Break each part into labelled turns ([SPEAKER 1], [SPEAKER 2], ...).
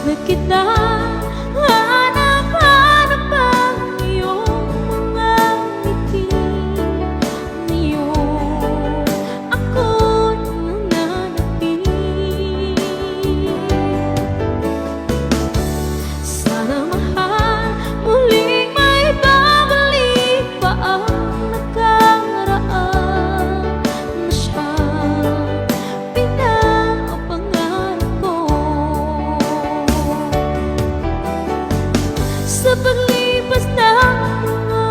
[SPEAKER 1] na kita, hanap-hanap ang iyong mga ngiti. Ngayon ako'y nananapin. Sana mahal, muling may babalik pa ang nakaraan na siyang pinapangarap ko. Sa paglipas ng mga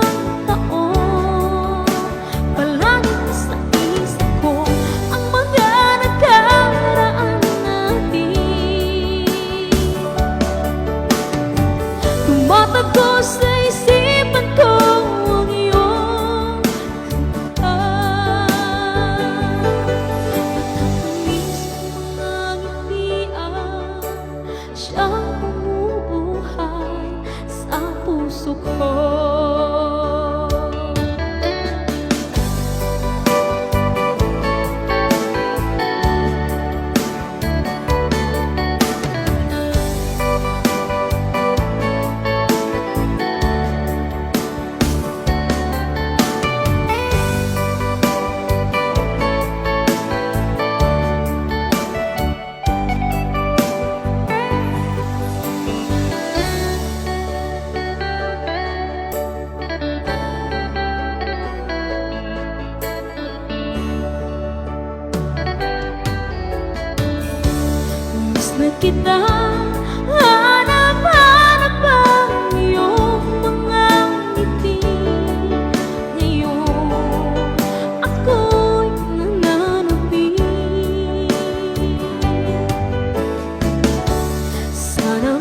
[SPEAKER 1] taon, palagi sa isip ko ang mga nakaraan natin. Tumatakbo sa isipan ko ang iyong kanta. Matamis ang mga ngitian, siyang bumubuhay sa puso ko. Miss na kita, hanap-hanap ang iyong mga ngiti. Ngayon ako'y nananapin. Sana